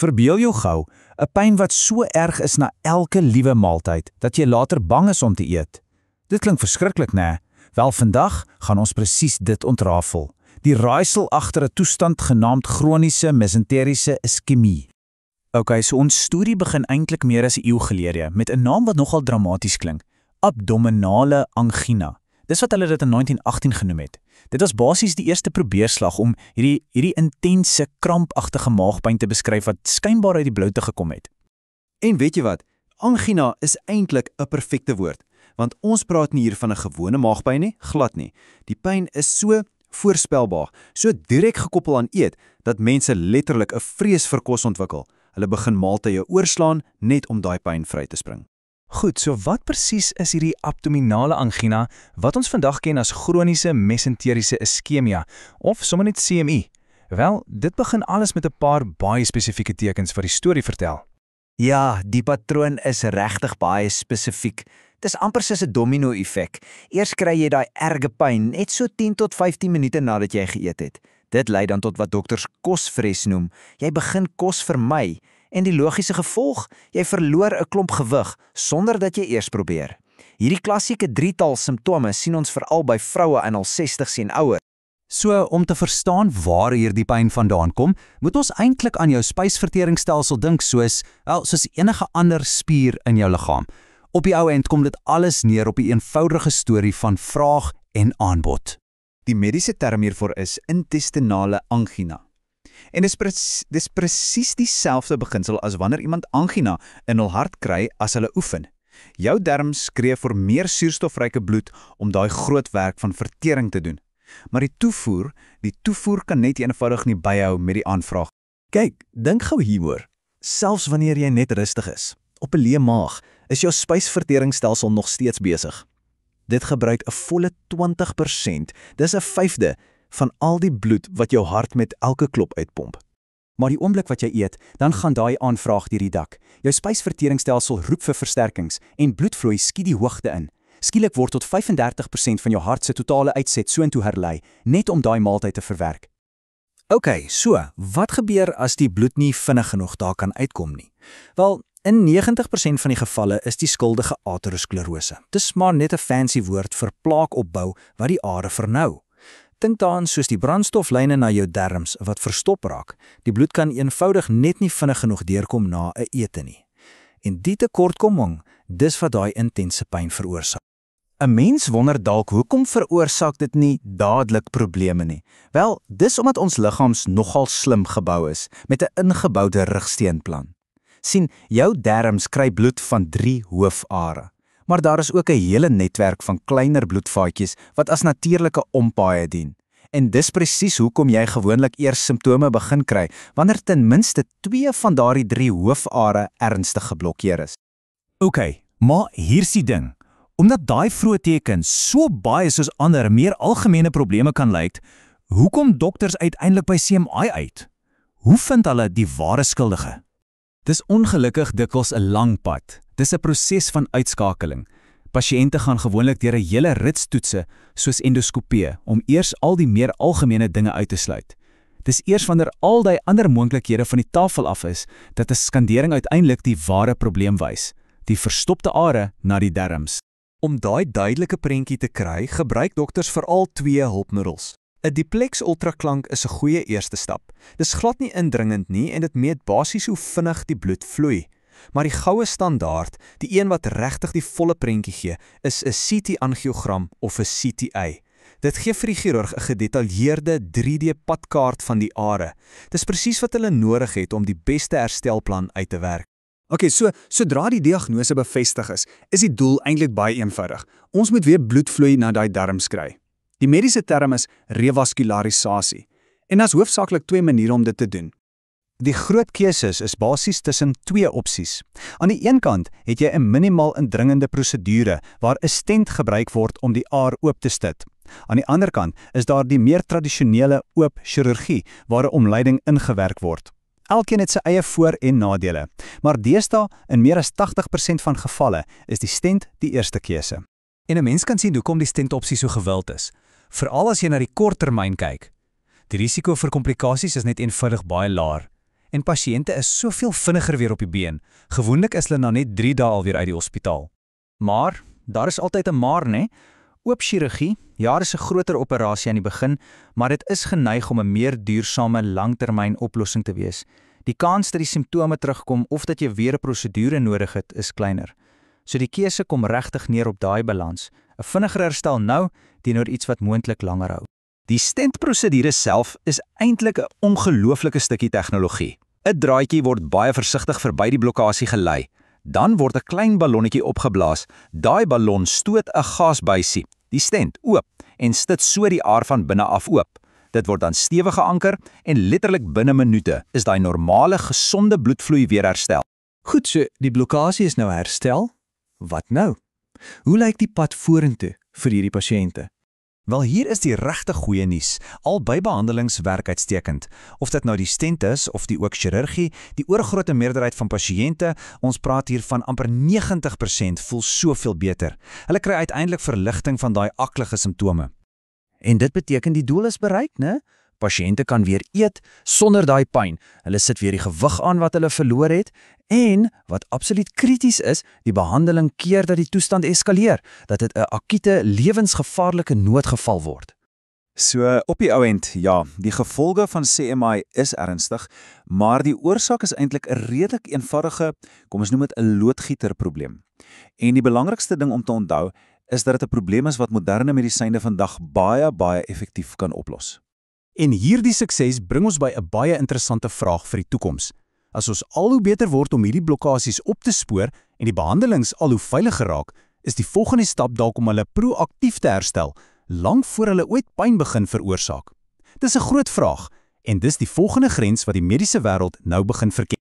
Verbeel jou gou, 'n pyn wat so erg is na elke liewe maaltyd, dat jy later bang is om te eet. Dit klink verskriklik, né? Wel, vandag gaan ons presies dit ontrafel. Die raaisel agter 'n toestand genaamd chroniese mesenteriese iskemie. Okay, so ons storie begin eintlik meer as 'n eeu gelede, met 'n naam wat nogal dramaties klink. Abdominale angina. Dis wat hulle dit in 1918 genoem het. Dit was basies die eerste probeerslag om hierdie intense, krampagtige maagpyn te beskryf wat skynbaar uit die bloute gekom het. En weet jy wat? Angina is eintlik 'n perfekte woord, want ons praat nie hier van 'n gewone maagpyn nie, glad nie. Die pyn is so voorspelbaar, so direk gekoppel aan eet, dat mense letterlik 'n vrees vir kos ontwikkel. Hulle begin maaltye oorslaan net om daai pyn vry te spring. Goed, so wat presies is hierdie abdominale angina wat ons vandag ken as chroniese mesenteriese iskemia of sommer net CMI? Wel, dit begin alles met 'n paar baie spesifieke tekens wat die storie vertel. Ja, die patroon is regtig baie spesifiek. Dis amper soos 'n domino-effek. Eers kry jy daai erge pyn net so 10 tot 15 minute nadat jy geëet het. Dit lei dan tot wat dokters kosvrees noem. Jy begin kos vermy. En die logiese gevolg, jy verloor 'n klomp gewig sonder dat jy eers probeer. Hierdie klassieke drietal simptome sien ons veral by vroue in hul 60s en ouer. So, om te verstaan waar hierdie pyn vandaan kom, moet ons eintlik aan jou spysverteringsstelsel dink soos enige ander spier in jou liggaam. Op die ou end kom dit alles neer op die eenvoudige storie van vraag en aanbod. Die mediese term hiervoor is intestinale angina. En dis presies dieselfde beginsel as wanneer iemand angina in hul hart kry as hulle oefen. Jou darm skree vir meer suurstofryke bloed om daai groot werk van vertering te doen. Maar die toevoer kan net eenvoudig nie byhou met die aanvraag. Kyk, dink gou hieroor. Selfs wanneer jy net rustig is, op 'n leë maag, is jou spysverteringsstelsel nog steeds besig. Dit gebruik 'n volle 20%, dis 1/5 van al die bloed wat jou hart met elke klop uitpomp. Maar die oomblik wat jy eet, dan gaan daai aanvraag deur die dak. Jou spysverteringsstelsel roep vir versterkings en bloedvloei skiet die hoogte in. Skielik word tot 35% van jou hart se totale uitset soontoe herlei, net om daai maaltyd te verwerk. Okay, so, wat gebeur as die bloed nie vinnig genoeg daar kan uitkom nie? Wel, in 90% van die gevalle is die skuldige aterosklerose. Dis maar net 'n fancy woord vir plaakopbou wat die are vernou. Dink daaraan soos die brandstoflyne na jou darmes wat verstop raak. Die bloed kan eenvoudig net nie vinnig genoeg deurkom na 'n ete nie. En die tekortkoming, dis wat daai intense pyn veroorsaak. 'n Mens wonder dalk hoekom veroorsaak dit nie dadelik probleme nie. Wel, dis omdat ons liggaams nogal slim gebou is met 'n ingeboude rugsteenplan. Sien, jou darmes kry bloed van 3 hoofare. Maar daar is ook 'n hele netwerk van kleiner bloedvaatjies wat as natuurlike ompaaie dien. En dis presies hoekom jy gewoonlik eers simptome begin kry wanneer ten minste 2 van daardie 3 hoofare ernstig geblokkeer is. Okay, maar hier's die ding. Omdat daai vroeë tekens so baie soos ander meer algemene probleme kan lyk, hoekom dokters uiteindelik by CMI uit? Hoe vind hulle die ware skuldige? Dis ongelukkig dikwels 'n lang pad. Dis 'n proses van uitskakeling. Pasiënte gaan gewoonlik deur 'n hele rits toetse, soos endoskopie, om eers al die meer algemene dinge uit te sluit. Dis eers wanneer al die ander moontlikhede van die tafel af is, dat 'n skandering uiteindelik die ware probleem wys, die verstopte are na die darmes. Om daai duidelike prentjie te kry, gebruik dokters veral 2 hulpmiddels. 'n Diplex ultraklank is 'n goeie eerste stap. Dis glad nie indringend nie en dit meet basies hoe vinnig die bloed vloei. Maar die goue standaard, die een wat regtig die volle prentjie gee, is 'n CT-angiogram of 'n CTI. Dit gee vir die chirurg 'n gedetailleerde 3D-padkaart van die are. Dis presies wat hulle nodig het om die beste herstelplan uit te werk. Okay, sodra die diagnose bevestig is die doel eintlik baie eenvoudig. Ons moet weer bloedvloei na daai darmes kry. Die mediese term is revaskularisasie. En daar's hoofsaaklik 2 maniere om dit te doen. Die groot keuses is basies tussen 2 opsies. Aan die een kant het jy 'n minimaal indringende prosedure waar 'n stent gebruik word om die aar oop te stit. Aan die ander kant is daar die meer tradisionele oop chirurgie waar 'n omleiding ingewerk word. Elkeen het sy eie voor- en nadele, maar deesdae in meer as 80% van gevalle is die stent die eerste keuse. En 'n mens kan sien hoekom die stentopsie so gewild is, veral as jy na die korttermyn kyk. Die risiko vir komplikasies is net eenvoudig baie laer. en pasiënte is soveel vinniger weer op die been. Gewoonlik is hulle na net 3 dae alweer uit die hospitaal. Maar, daar is altyd 'n maar, né? Oop chirurgie, ja, dis 'n groter operasie aan die begin, maar dit is geneig om 'n meer duursame langtermyn oplossing te wees. Die kans dat die simptome terugkom of dat jy weer 'n prosedure nodig het, is kleiner. So die keuse kom regtig neer op daai balans. 'n Vinniger herstel nou teenoor iets wat moontlik langer hou. Die stentprosedure self is eintlik 'n ongelooflike stukkie tegnologie. 'n Draadjie word baie versigtig verby die blokasie gelei. Dan word 'n klein ballonnetjie opgeblaas. Daai ballon stoot 'n gasbuisie, die stent, oop en stit so die aar van binne af oop. Dit word dan stewig geanker en letterlik binne minute is daai normale, gesonde bloedvloei weer herstel. Goed, so die blokasie is nou herstel. Wat nou? Hoe lyk die pad vorentoe vir hierdie pasiënte? Wel, hier is die regtig goeie nuus. Albei behandelings werk uitstekend. Of dit nou die stent is of die ook chirurgie, die oorgrootste meerderheid van pasiënte, ons praat hier van amper 90% voel soveel beter. Hulle kry uiteindelik verligting van daai aklige simptome. En dit beteken die doel is bereik, né? Pasiënte kan weer eet sonder daai pyn. Hulle sit weer die gewig aan wat hulle verloor het en wat absoluut krities is, die behandeling keer dat die toestand eskaleer, dat dit 'n akute lewensgevaarlike noodgeval word. So op die ou end, ja, die gevolge van CMI is ernstig, maar die oorsaak is eintlik 'n redelik eenvoudige, kom ons noem dit 'n loodgieterprobleem. En die belangrikste ding om te onthou is dat dit 'n probleem is wat moderne medisyne vandag baie effektief kan oplos. En hierdie sukses bring ons by 'n baie interessante vraag vir die toekoms. As ons al hoe beter word om hierdie blokkasies op te spoor en die behandelings al hoe veiliger raak, is die volgende stap dalk om hulle proaktief te herstel, lank voor hulle ooit pyn begin veroorsaak. Dis 'n groot vraag en dis die volgende grens wat die mediese wêreld nou begin verken.